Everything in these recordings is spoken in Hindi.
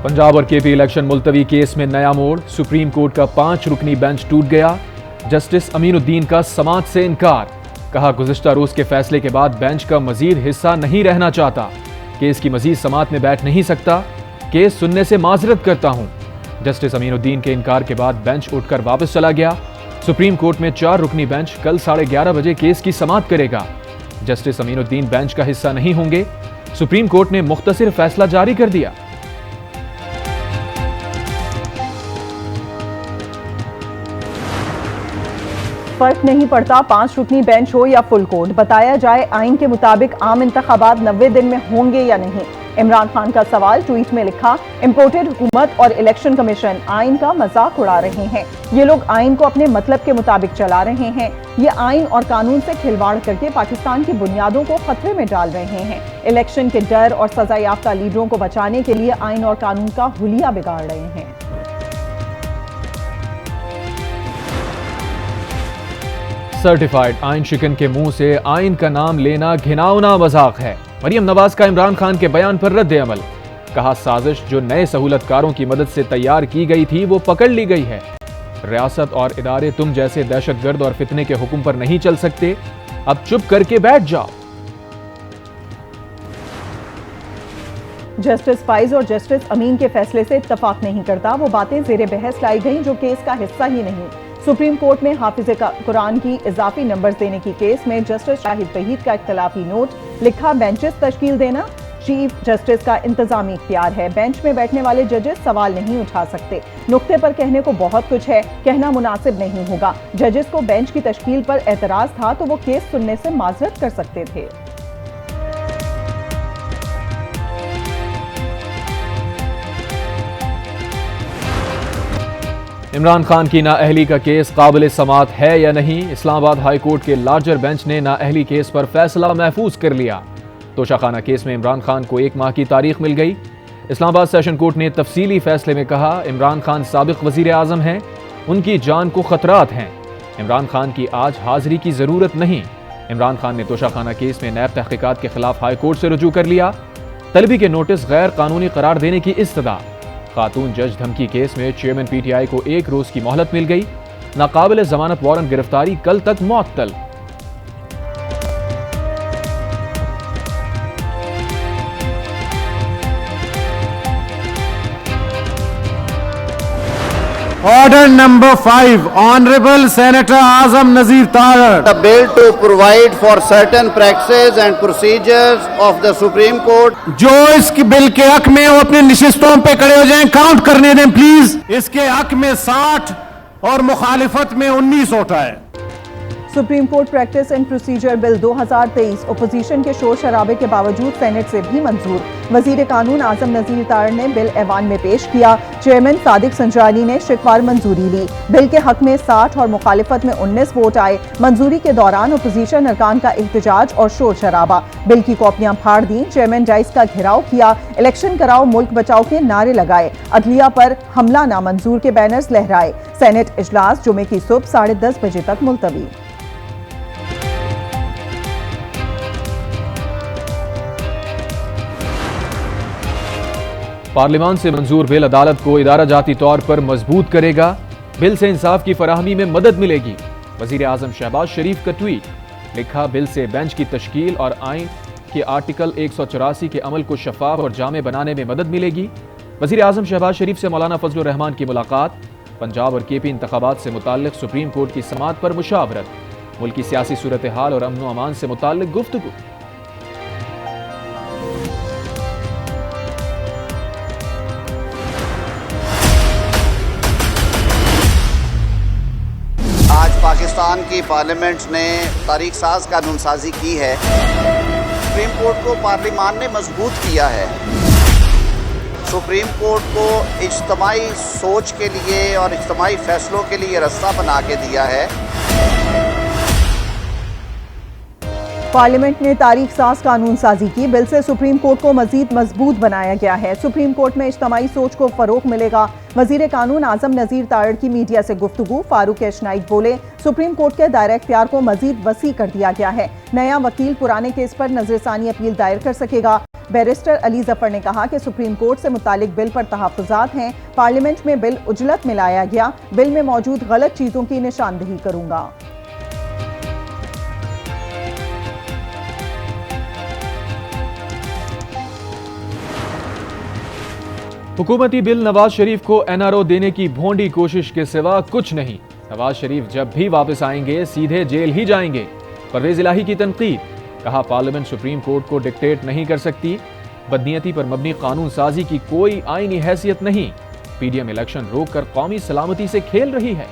पंजाब और केपी इलेक्शन मुलतवी केस में नया मोड़। सुप्रीम कोर्ट का 5 रुकनी बेंच टूट गया। जस्टिस अमीनुद्दीन का समाअत से इनकार। कहा गुज़िश्ता रोज के फैसले के बाद बेंच का मजीद हिस्सा नहीं रहना चाहता। केस की मजीद समाअत में बैठ नहीं सकता। केस सुनने से माजरत करता हूं। जस्टिस अमीनुद्दीन के इनकार के बाद बेंच उठकर वापस चला गया। सुप्रीम कोर्ट में 4 रुकनी बेंच कल 11:30 बजे केस की समाअत करेगा। जस्टिस अमीनुद्दीन बेंच का हिस्सा नहीं होंगे। सुप्रीम कोर्ट ने मुख्तसर फैसला जारी कर दिया। फर्क नहीं पड़ता 5 रुकनी बेंच हो या फुल कोर्ट, बताया जाए आइन के मुताबिक आम इंतखाबात 90 दिन में होंगे या नहीं। इमरान खान का सवाल, ट्वीट में लिखा, इम्पोर्टेड हुकूमत और इलेक्शन कमीशन आइन का मजाक उड़ा रहे हैं। ये लोग आइन को अपने मतलब के मुताबिक चला रहे हैं। ये आइन और कानून से खिलवाड़ करके पाकिस्तान की बुनियादों को खतरे में डाल रहे हैं। इलेक्शन के डर और सजा याफ्ता लीडरों को बचाने के लिए आइन और कानून का हुलिया बिगाड़ रहे हैं। सर्टिफाइड आइन शिकन के मुंह से आइन का नाम लेना घिनौना मजाक है। मरियम नवाज का इमरान खान के बयान पर रद्द अमल। कहा साजिश जो नए सहूलतकारों की मदद से तैयार की गई थी वो पकड़ ली गई है। रियासत और इदारे तुम जैसे दहशतगर्द और फितने के हुक्म पर नहीं चल सकते। अब चुप करके बैठ जाओ। जस्टिस फाइज और जस्टिस अमीन के फैसले से इत्तफाक नहीं करता। वो बातें ज़ेरे बहस लाई गईं जो केस का हिस्सा ही नहीं। सुप्रीम कोर्ट में हाफिज कुरान की इजाफी नंबर देने की केस में जस्टिस शाहिद वहीद का इख्तलाफी नोट। लिखा, बेंचेस तश्कील देना चीफ जस्टिस का इंतजामी इख्तियार है। बेंच में बैठने वाले जजेस सवाल नहीं उठा सकते। नुक्ते पर कहने को बहुत कुछ है, कहना मुनासिब नहीं होगा। जजेस को बेंच की तश्कील पर एतराज था तो वो केस सुनने से माजरत कर सकते थे। इमरान खान की नाअहली का केस काबिल समाअत है या नहीं। इस्लामाबाद हाई कोर्ट के लार्जर बेंच ने नाअहली केस पर फैसला महफूज कर लिया। तोशाखाना केस में इमरान खान को 1 माह की तारीख मिल गई। इस्लामाबाद सेशन कोर्ट ने तफसीली फैसले में कहा, इमरान खान साबिक वजीर आजम हैं, उनकी जान को खतरात हैं। इमरान खान की आज हाजिरी की जरूरत नहीं। इमरान खान ने तोशाखाना केस में नैब तहकीकात के खिलाफ हाई कोर्ट से रुजू कर लिया। तलबी के नोटिस गैर कानूनी करार देने की इस्तदा। खातून जज धमकी केस में चेयरमैन पीटीआई को 1 रोज की मोहलत मिल गई। नाकाबिल जमानत वारंट गिरफ्तारी कल तक मुअत्तल। Order number 5, Honorable Senator Azam Nazir Tarar. The bill to provide for certain practices and procedures of the Supreme Court. जो इस बिल के हक में वो अपने निशिस्तों पे खड़े हो जाएं, काउंट करने दें प्लीज। इसके हक में 60 और मुखालिफत में 19 वोट आए। Supreme court practice and procedure bill 2023 opposition के शोर शराबे के बावजूद सेनेट से भी मंजूर। वजीर कानून आजम नजीर तारड़ ने बिल ऐवान में पेश किया। चेयरमैन सादिक संजानी ने शिकवार मंजूरी ली। बिल के हक में 60 और मुखालिफत में 19 वोट आए। मंजूरी के दौरान ओपोजिशन अरकान का एहतजाज और शोर शराबा। बिल की कॉपियां फाड़ दी। चेयरमैन डाइस का घेराव किया। इलेक्शन कराओ, मुल्क बचाओ के नारे लगाए। अदलिया पर हमला नामंजूर के बैनर्स लहराए। सेनेट इजलास जुमे की सुबह 10:30 बजे तक मुलतवी। पार्लियामान से मंजूर बिल अदालत को इदारा जाती तौर पर मजबूत करेगा। बिल से इंसाफ की फराहमी में मदद मिलेगी। वजीर आजम शहबाज शरीफ का ट्वीट। लिखा, बिल से बेंच की तश्कील और आइन के आर्टिकल 184 के अमल को शफाफ और जामे बनाने में मदद मिलेगी। वजीर आजम शहबाज शरीफ से मौलाना फजलुर रहमान की मुलाकात। पंजाब और केपी इंतखाबात से मुताल्लिक सुप्रीम कोर्ट की समाअत पर मुशावरत। मुल्क की सियासी सूरत हाल और अमन अमान से मुताल्लिक गुफ्तगू। पाकिस्तान की पार्लियामेंट ने तारीख साज कानून साजी की है। सुप्रीम कोर्ट को पार्लियामान ने मजबूत किया है। सुप्रीम कोर्ट को इज्तिमाई सोच के लिए और इज्तिमाई फैसलों के लिए रास्ता बना के दिया है। पार्लियामेंट ने तारीख साज कानून साजी की। बिल से सुप्रीम कोर्ट को मजीद मजबूत बनाया गया है। सुप्रीम कोर्ट में इज्तिमाई सोच को फरोग मिलेगा। वजीर कानून आजम नजीर तारड़ की मीडिया से गुफ्तगू। फारूक एशनाइक बोले, सुप्रीम कोर्ट के दायरा इख्तियार को मजीद वसी कर दिया गया है। नया वकील पुराने केस पर नजरसानी अपील दायर कर सकेगा। बैरिस्टर अली जफर ने कहा कि सुप्रीम कोर्ट से मुतालिक बिल पर तहफ्फुज़ात हैं। पार्लियामेंट में बिल उजलत में लाया गया। बिल में मौजूद गलत चीजों की निशानदेही करूंगा। हुकूमती बिल नवाज शरीफ को एनआरओ देने की भोंडी कोशिश के सिवा कुछ नहीं। नवाज शरीफ जब भी वापस आएंगे सीधे जेल ही जाएंगे। परवेज इलाही की तनकीद, कहा पार्लियामेंट सुप्रीम कोर्ट को डिक्टेट नहीं कर सकती। बदनीयती पर मबनी कानून साजी की कोई आईनी हैसियत नहीं। पीडीएम इलेक्शन रोककर कौमी सलामती से खेल रही है।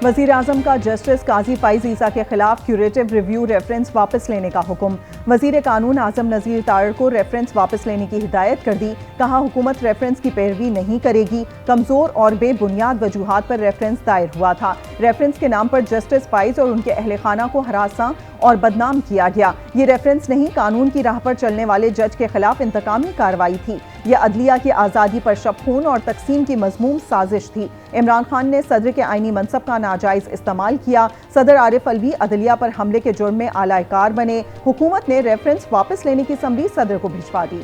वजीर आजम का जस्टिस काजी फाइज ईसा के खिलाफ क्यूरेटिव रिव्यू रेफरेंस वापस लेने का हुक्म। वजीर कानून आजम नजीर तारड़ को रेफरेंस वापस लेने की हिदायत कर दी। कहा हुकूमत रेफरेंस की पैरवी नहीं करेगी। कमजोर और बेबुनियाद वजूहात पर रेफरेंस दायर हुआ था। रेफरेंस के नाम पर जस्टिस फाइज और उनके अहल खाना को हरासा और बदनाम किया गया। ये रेफरेंस नहीं, कानून की राह पर चलने वाले जज के खिलाफ इंतकामी कार्रवाई थी। यह अदलिया की आज़ादी पर शबखून और तकसीम की मजमूम साजिश थी। इमरान खान ने सदर के आईनी मनसब का नाजायज इस्तेमाल किया। सदर आरिफ अलवी अदलिया पर हमले के जुर्म में आलाकार बने। हुकूमत ने रेफरेंस वापस लेने की समरी सदर को भिजवा दी।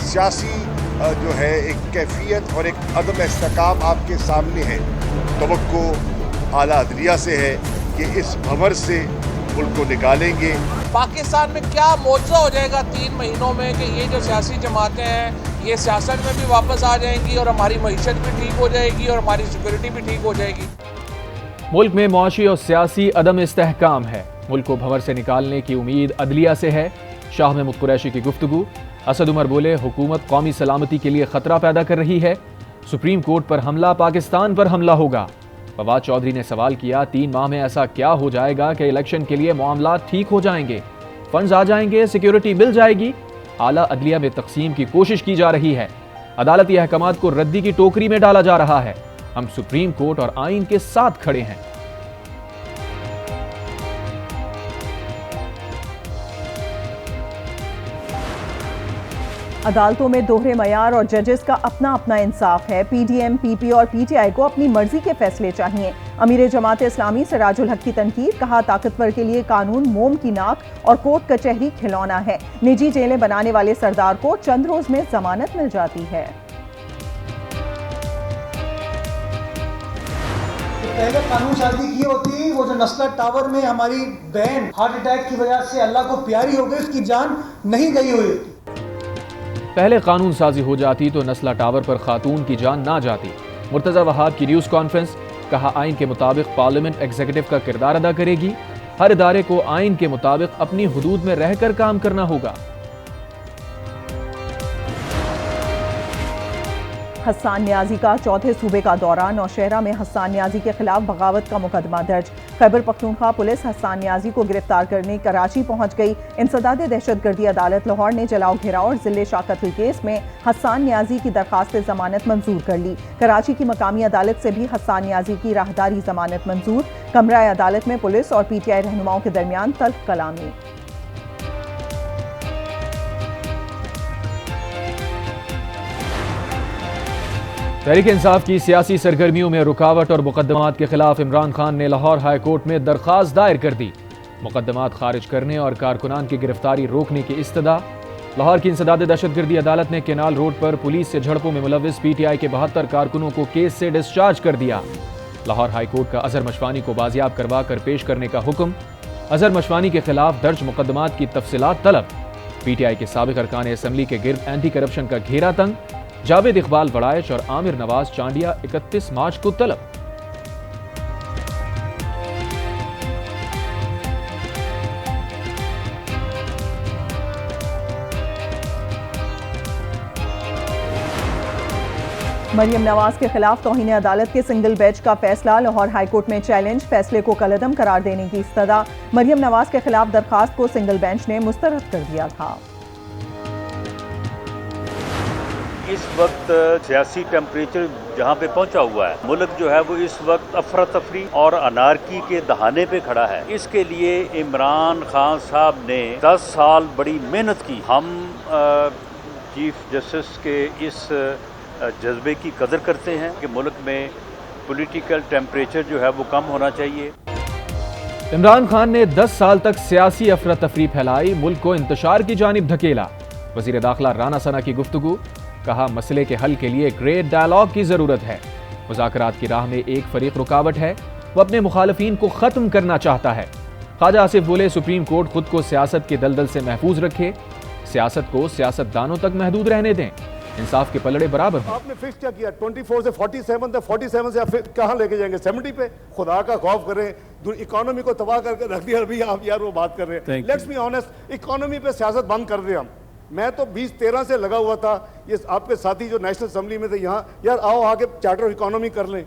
सियासी जो है एक कैफियत और एक अदम इस्तेकाम आपके सामने है। तवक्को आला अदलिया से है कि इस भंवर से मुल्क को निकालेंगे। पाकिस्तान में क्या मौजूदा हो जाएगा 3 महीनों में कि ये जो सियासी जमातें हैं ये सियासत में भी वापस आ जाएंगी और हमारी मईशत भी ठीक हो जाएगी और हमारी सिक्योरिटी भी ठीक हो जाएगी। मुल्क में मुआशी और सियासी अदम इस्तेहकाम है। मुल्क को भंवर से निकालने की उम्मीद अदलिया से है। शाह महमूद कुरैशी की गुफ्तगू। असद उमर बोले हुकूमत कौमी सलामती के लिए खतरा पैदा कर रही है। सुप्रीम कोर्ट पर हमला पाकिस्तान पर हमला होगा। फवाद चौधरी ने सवाल किया 3 माह में ऐसा क्या हो जाएगा कि इलेक्शन के लिए मामला ठीक हो जाएंगे, फंड्स आ जाएंगे, सिक्योरिटी मिल जाएगी। आला अदलिया में तकसीम की कोशिश की जा रही है। अदालती अहकामात को रद्दी की टोकरी में डाला जा रहा है। हम सुप्रीम कोर्ट और आइन के साथ खड़े हैं। अदालतों में दोहरे मयार और जजेस का अपना अपना इंसाफ है। पीडीएम, पीपी और पीटीआई को अपनी मर्जी के फैसले चाहिए। अमीर जमात इस्लामी सिराजुल हक की तनकीद, कहा ताकतवर के लिए कानून मोम की नाक और कोर्ट कचहरी खिलौना है। निजी जेलें बनाने वाले सरदार को चंद रोज में जमानत मिल जाती है। पहले कानून साजी की होती, वो जो नस्ला टावर में हमारी बहन हार्ट अटैक की वजह से अल्लाह को प्यारी हो गई, उसकी जान नहीं गई हुई होती। पहले कानून साजी हो जाती तो नस्ला टावर पर खातून की जान ना जाती। मुर्तजा वहाब की न्यूज कॉन्फ्रेंस, कहा आइन के मुताबिक पार्लियामेंट एग्जीक्यूटिव का किरदार अदा करेगी। हर इदारे को आइन के मुताबिक अपनी हुदूद में रहकर काम करना होगा। हस्सान न्याजी का चौथे सूबे का दौरा। नौशहरा में हस्सान न्याजी के खिलाफ बगावत का मुकदमा दर्ज। खैबर पख्तूनख्वा पुलिस हस्सान न्याजी को गिरफ्तार करने कराची पहुंच गई। इंसदाद दहशतगर्दी अदालत लाहौर ने जलाओ घेराव और जिले शाकतल केस में हस्सान न्याजी की दरखास्त जमानत मंजूर कर ली। कराची की मकामी अदालत से भी हस्सान न्याजी की राहदारी जमानत मंजूर। कमरा अदालत में पुलिस और पीटीआई रहनुमाओं के दरमियान तल्ख कलामी। तहरीक इंसाफ की सियासी सरगर्मियों में रुकावट और मुकदमात के खिलाफ इमरान खान ने लाहौर हाई कोर्ट में दरखास्त दायर कर दी। मुकदमात खारिज करने और कारकुनान की गिरफ्तारी रोकने की इस्तदा। लाहौर की इंसदाद दहशतगर्दी अदालत ने केनाल रोड पर पुलिस से झड़पों में मुलविस पीटीआई के 72 कारकुनों को केस से डिस्चार्ज कर दिया। लाहौर हाई कोर्ट का अजहर मशवानी को बाजियाब करवा कर पेश करने का हुक्म। अजहर मशवानी के खिलाफ दर्ज मुकदमात की तफसीलात तलब। पीटीआई के साबिक अरकान असम्बली के गिर्द एंटी करप्शन का घेरा तंग। जावेद इकबाल वड़ाइच और आमिर नवाज चांडिया 31 मार्च को तलब। मरियम नवाज के खिलाफ तौहीन अदालत के सिंगल बेंच का फैसला। लाहौर हाईकोर्ट में चैलेंज, फैसले को कलअदम करार देने की इस्तदा। मरियम नवाज के खिलाफ दरखास्त को सिंगल बेंच ने मुस्तरद कर दिया था। इस वक्त सियासी टेम्परेचर जहाँ पे पहुँचा हुआ है, मुल्क जो है वो इस वक्त अफरा तफरी और अनारकी के दहाने पे खड़ा है। इसके लिए इमरान खान साहब ने 10 साल बड़ी मेहनत की। हम चीफ जस्टिस के इस जज्बे की कदर करते हैं कि मुल्क में पॉलिटिकल टेम्परेचर जो है वो कम होना चाहिए। इमरान खान ने 10 साल तक सियासी अफरा तफरी फैलाई, मुल्क को इंतशार की जानिब धकेला। वजीर दाखिला राना सना की गुफ्तगू, कहा मसले के हल के लिए ग्रेट डायलॉग की जरूरत है। मुज़ाकरात की राह में एक फरीक रुकावट है, वो अपने मुखालफीन को खत्म करना चाहता है। ख्वाजा आसिफ बोले सुप्रीम कोर्ट खुद को सियासत के दलदल से महफूज रखे, सियासत को सियासतदानों तक महदूद रहने दें, इंसाफ के पलड़े बराबर हों। आपने फिक्स क्या किया? 24 से 47 था, 47 से आप कहाँ लेके जाएंगे? 70 पे? खुदा का खौफ करें, इकोनॉमी को तबाह करके रख दिया। अभी आप यार वो बात कर रहे हैं। लेट्स बी ऑनेस्ट, इकोनॉमी पे सियासत बंद कर दिया हम। मैं तो 2013 से लगा हुआ था, ये आपके साथी जो नेशनल असेंबली में थे यहाँ, यार आओ आगे चार्टर ऑफ इकोनॉमी कर लें।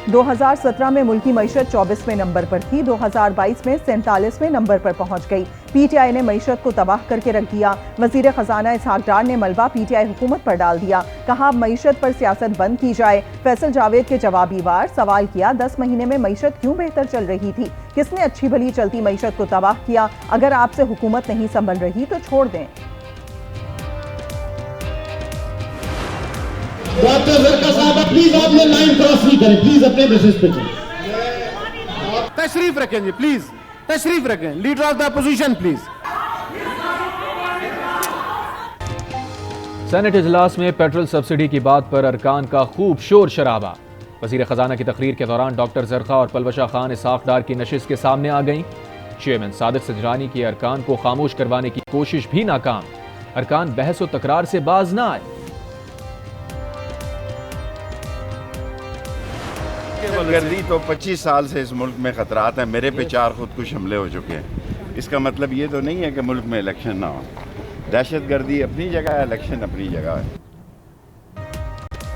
2017 में मुल्की मईशत 24वें नंबर पर थी, 2022 में 47वें नंबर पर पहुंच गई। पीटीआई ने मईशत को तबाह करके रख दिया। वजीर खजाना इसहाक डार ने मलबा पीटीआई हुकूमत पर डाल दिया, कहा मईशत पर सियासत बंद की जाए। फैसल जावेद के जवाबी वार सवाल किया, 10 महीने में मईशत क्यों बेहतर चल रही थी? किसने अच्छी भली चलती मईशत को तबाह किया? अगर आपसे हुकूमत नहीं संभल रही तो छोड़ दें। डॉक्टर जरका साहब प्लीज आपने लाइन क्रॉस नहीं करें, प्लीज अपने बेसिस पे चलें। तशरीफ रखें जी, प्लीज तशरीफ रखें। Leader of the opposition please. Senate इजलास में पेट्रोल सब्सिडी की बात पर अरकान का खूब शोर शराबा। वजीर खजाना की तकरीर के दौरान डॉक्टर जरका और पलवशा खान इसहाक डार की नशिस्त के सामने आ गईं। चेयरमैन सादिक सजरानी की अरकान को खामोश करवाने की कोशिश भी नाकाम। अरकान बहस व तकरार से बाज न आए। दहशतगर्दी तो 25 साल से इस मुल्क में खतरात हैं। मेरे पे 4 खुदकुश हमले हो चुके हैं। इसका मतलब ये तो नहीं है कि मुल्क में इलेक्शन ना हो। दहशतगर्दी अपनी जगह है, इलेक्शन अपनी जगह है।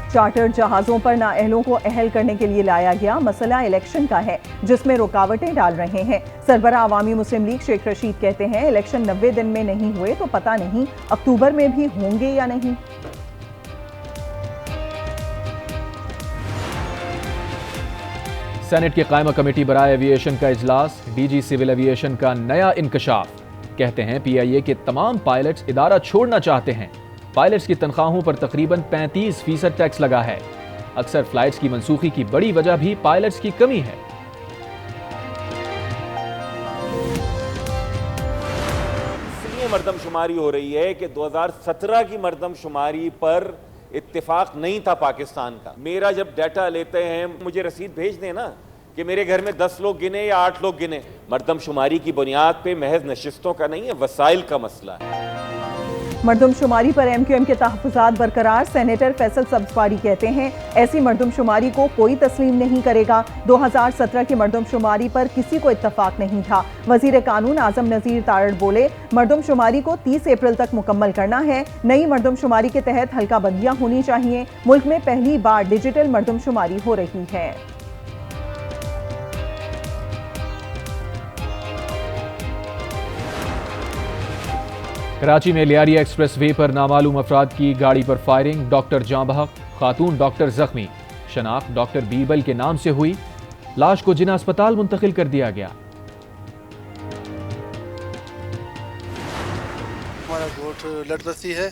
चार्टर्ड जहाजों पर नाअहलों को अहल करने के लिए लाया गया मसला इलेक्शन का है, जिसमें रुकावटें डाल रहे हैं। सरबराह अवामी मुस्लिम लीग शेख रशीद कहते हैं इलेक्शन 90 दिन में नहीं हुए तो पता नहीं अक्टूबर में भी होंगे या नहीं। सेनेट की कायमा कमेटी बराए एविएशन का इजलास, डीजी सिविल एविएशन का नया इंकशाफ। कहते हैं पीआईए के तमाम पायलट्स इदारा छोड़ना चाहते हैं। पायलट्स की तनख्वाहों पर तकरीबन 35% टैक्स लगा है। अक्सर फ्लाइट्स की मनसूखी की बड़ी वजह भी पायलट्स की कमी है। इसलिए मर्दमशुमारी हो रही है कि 2017 की मर्दमशुमारी पर इत्तेफाक नहीं था पाकिस्तान का। मेरा जब डाटा लेते हैं, मुझे रसीद भेज देना कि मेरे घर में 10 लोग गिने या 8 लोग गिने। मर्दमशुमारी की बुनियाद पे महज नशिस्तों का नहीं है, वसाइल का मसला है। मर्दमशुमारी पर एमक्यूएम के तहफ़्फ़ुज़ात बरकरार। सेनेटर फैसल सब्ज़वारी कहते हैं ऐसी मर्दमशुमारी को कोई तस्लीम नहीं करेगा। 2017 की मर्दमशुमारी पर किसी को इत्तफाक नहीं था। वज़ीर कानून आज़म नज़ीर तारड़ बोले मर्दमशुमारी को 30 अप्रैल तक मुकम्मल करना है। नई मर्दमशुमारी के तहत हल्का बंदियाँ होनी चाहिए। मुल्क में पहली बार डिजिटल मर्दमशुमारी हो रही है। कराची में लियारिया एक्सप्रेस वे पर नामालूम अफराद की गाड़ी पर फायरिंग, डॉक्टर जाँ बहक, खातून डॉक्टर जख्मी। शनाख्त डॉक्टर बीरबल के नाम से हुई। लाश को जिना अस्पताल मुंतकिल कर दिया गया। हमारा गोट लटबस्ती है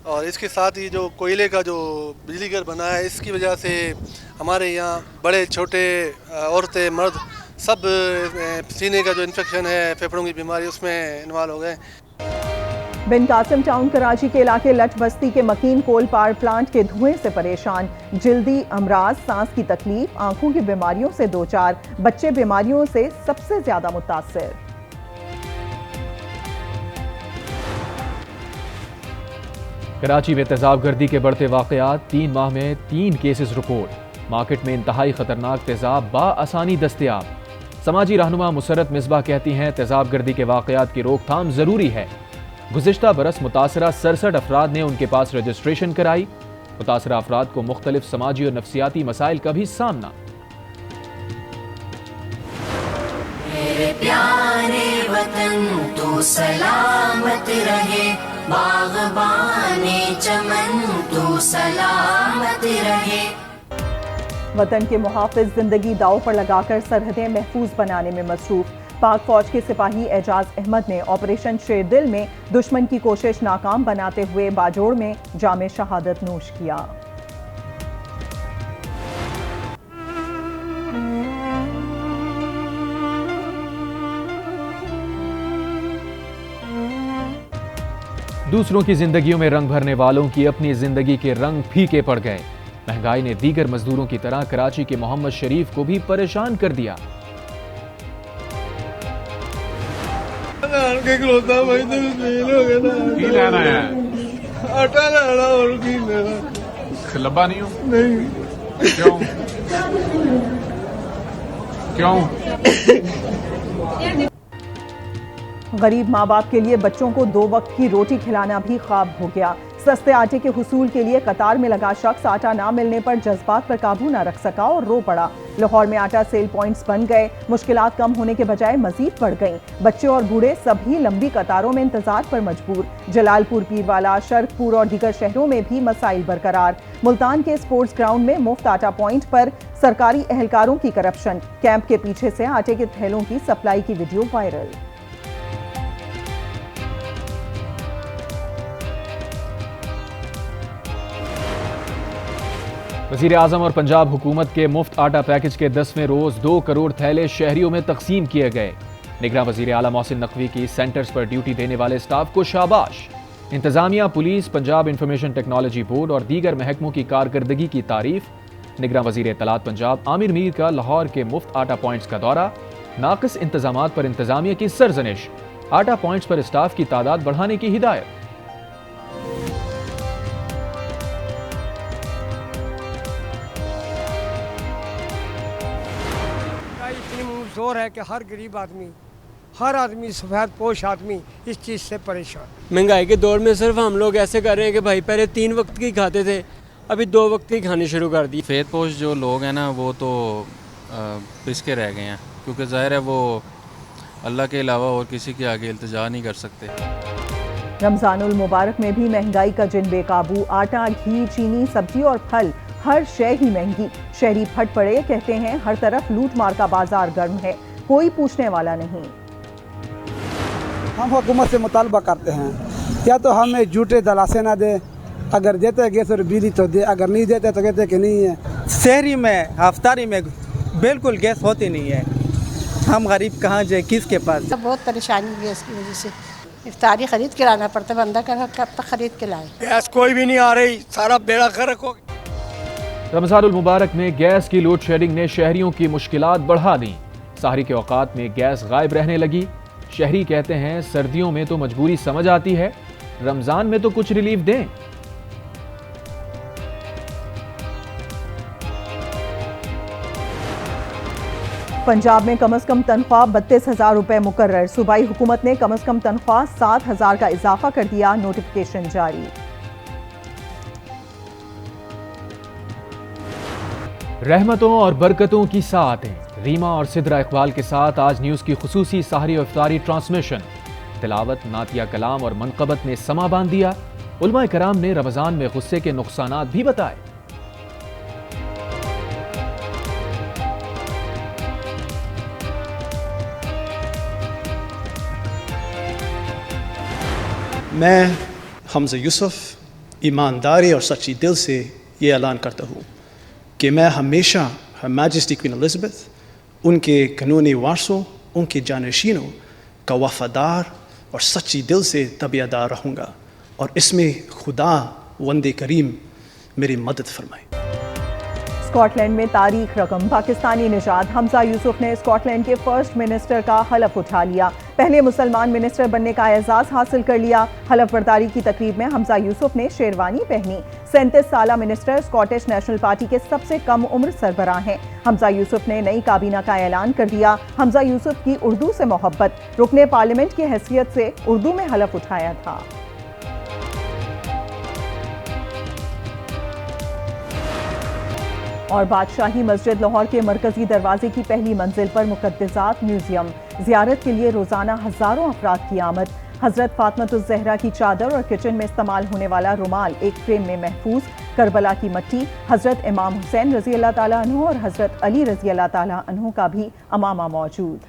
और इसके साथ ही जो कोयले का जो बिजली घर बना है, इसकी वजह से हमारे यहाँ बड़े छोटे औरतें मर्द सब सीने का जो इन्फेक्शन है, फेफड़ों की बीमारी, उसमें इन्वॉल्व हो गए। बिन कासिम टाउन कराची के इलाके लट बस्ती के मकीन कोल पावर प्लांट के धुएं से परेशान। जल्दी अमराज, सांस की तकलीफ, आंखों की बीमारियों से दो चार। बच्चे बीमारियों से सबसे ज्यादा मुतासिर। कराची में तेजाबगर्दी के बढ़ते वाकयात, 3 माह में 3 केसेस रिपोर्ट। मार्केट में इंतहाई खतरनाक तेजाब बाआसानी दस्तयाब। समाजी रहनुमा मुसरत मिसबाह कहती हैं तेजाबगर्दी के वाकयात की रोकथाम जरूरी है। गुज़िश्ता बरस मुतासरा 67 अफराद ने उनके पास रजिस्ट्रेशन कराई। मुतासरा अफराद को मुख्तलिफ समाजी और नफ्सियाती मसाइल का भी सामना। मेरे प्यारे वतन तू सलामत रहे, बाग़बाने चमन तू सलामत रहे। वतन के मुहाफिज जिंदगी दांव पर लगाकर सरहदें महफूज बनाने में मसरूफ। पाक फौज के सिपाही एजाज अहमद ने ऑपरेशन शेरदिल में दुश्मन की कोशिश नाकाम बनाते हुए बाजोड़ में जामे शहादत नोश किया। दूसरों की जिंदगियों में रंग भरने वालों की अपनी जिंदगी के रंग फीके पड़ गए। महंगाई ने दीगर मजदूरों की तरह कराची के मोहम्मद शरीफ को भी परेशान कर दिया। आटा लाना और की लेना। लब्बा नहीं हो? नहीं। क्यों? गरीब माँ बाप के लिए बच्चों को 2 वक्त की रोटी खिलाना भी ख्वाब हो गया। सस्ते आटे के हुसूल के लिए कतार में लगा शख्स आटा ना मिलने पर जज्बात पर काबू न रख सका और रो पड़ा। लाहौर में आटा सेल पॉइंट्स बन गए। मुश्किलात कम होने के बजाय मजीद बढ़ गईं। बच्चे और बूढ़े सभी लंबी कतारों में इंतजार पर मजबूर। जलालपुर, पीरवाला, शर्कपुर और दीगर शहरों में भी मसाइल बरकरार। मुल्तान के स्पोर्ट्स ग्राउंड में मुफ्त आटा पॉइंट पर सरकारी एहलकारों की करप्शन। कैंप के पीछे से आटे के थैलों की सप्लाई की वीडियो वायरल। वज़ीर आज़म और पंजाब हुकूमत के मुफ्त आटा पैकेज के 10वें रोज 2 करोड़ थैले शहरियों में तकसीम किए गए। निगरान वज़ीर आला मोहसिन नकवी की सेंटर्स पर ड्यूटी देने वाले स्टाफ को शाबाश। इंतजामिया, police, Punjab information technology board और दीगर महकमों की कारकर्दगी की तारीफ। निगरान वज़ीर इत्तलात पंजाब आमिर मीर का लाहौर के मुफ्त आटा पॉइंट्स का दौरा। नाक़िस इंतजामात पर इंतजामिया की सरजनिश। आटा पॉइंट्स पर स्टाफ की तादाद बढ़ाने की हिदायत। जोर है कि हर गरीब आदमी, हर आदमी, सफ़ेद पोश आदमी इस चीज़ से परेशान। महंगाई के दौर में सिर्फ हम लोग ऐसे कर रहे हैं कि भाई पहले 3 वक्त की खाते थे, अभी 2 वक्त की खाने शुरू कर दी। सफ़ेद पोश जो लोग हैं ना वो तो पिसके रह गए हैं, क्योंकि ज़ाहिर है वो अल्लाह के अलावा और किसी के आगे इल्तिजा नहीं कर सकते। रमज़ानुल मुबारक में भी महंगाई का जिन बेकाबू। आटा, घी, चीनी, सब्जी और फल, हर शय ही महंगी। शहरी फट पड़े, कहते हैं हर तरफ लूट मार का बाजार गर्म है, कोई पूछने वाला नहीं। हम हुकूमत से मुतालबा करते हैं या तो हमें झूठे दलासे ना दे, अगर देते हैं गैस और बिजली तो दे, अगर नहीं देते तो कहते कि नहीं है। शहरी में हफ्तारी में बिल्कुल गैस होती नहीं है, हम गरीब कहाँ जाए, किसके पास। बहुत परेशानी हुई है इसकी वजह से, इफ्तारी खरीद के लाना पड़ता है, बंदा कब तक खरीद के लाए। गैस कोई भी नहीं आ रही, सारा बेड़ा गर्क हो। रमज़ानुल मुबारक में गैस की लोड शेडिंग ने शहरियों की मुश्किलात बढ़ा दी। सहरी के औकात में गैस गायब रहने लगी। शहरी कहते हैं सर्दियों में तो मजबूरी समझ आती है, रमजान में तो कुछ रिलीफ दें। पंजाब में कम से कम तनख्वाह 32,000 रुपए मुकर्रर। सूबाई हुकूमत ने कम से कम तनख्वाह 7,000 का इजाफा कर दिया, नोटिफिकेशन जारी। रहमतों और बरकतों की साआतें। रीमा और सिद्रा इकबाल के साथ आज न्यूज़ की खुसूसी सहरी और इफ्तारी ट्रांसमिशन। तिलावत, नातिया कलाम और मनकबत ने समा बांध दिया। उलमा कराम ने रमजान में गुस्से के नुकसानात भी बताए। मैं हमजा यूसुफ ईमानदारी और सच्ची दिल से ये ऐलान करता हूँ कि मैं हमेशा हर मैजेस्टी क्वीन एलिज़ाबेथ, उनके कानूनी वारसों, उनके जानशीनों का वफादार और सच्ची दिल से तबीयतदार रहूँगा, और इसमें खुदा वंदे करीम मेरी मदद फरमाए। स्कॉटलैंड में तारीख रकम। पाकिस्तानी निजात हमजा यूसुफ ने स्कॉटलैंड के फर्स्ट मिनिस्टर का हलफ उठा लिया। पहले मुसलमान मिनिस्टर बनने का एजाज हासिल कर लिया। हलफ बर्दारी की तकरीब में हमजा यूसुफ ने शेरवानी पहनी। 37 साला मिनिस्टर स्कॉटिश नेशनल पार्टी के सबसे कम उम्र सरबराह हैं। हमजा यूसुफ ने नई काबीना का ऐलान कर दिया। हमजा यूसुफ की उर्दू से मोहब्बत, रुकने पार्लियामेंट की हैसियत से उर्दू में हलफ उठाया था। और बादशाही मस्जिद लाहौर के मरकजी दरवाजे की पहली मंजिल पर मुकद्दसात म्यूजियम, ज़ियारत के लिए रोज़ाना हज़ारों अफराद की आमद। हज़रत फातिमतुज़ ज़हरा की चादर और किचन में इस्तेमाल होने वाला रुमाल एक फ्रेम में महफूज। करबला की मट्टी, हज़रत इमाम हुसैन रज़ी अल्लाह ताला अन्हु और हज़रत अली रज़ी अल्लाह ताला अन्हु का भी अमामा मौजूद।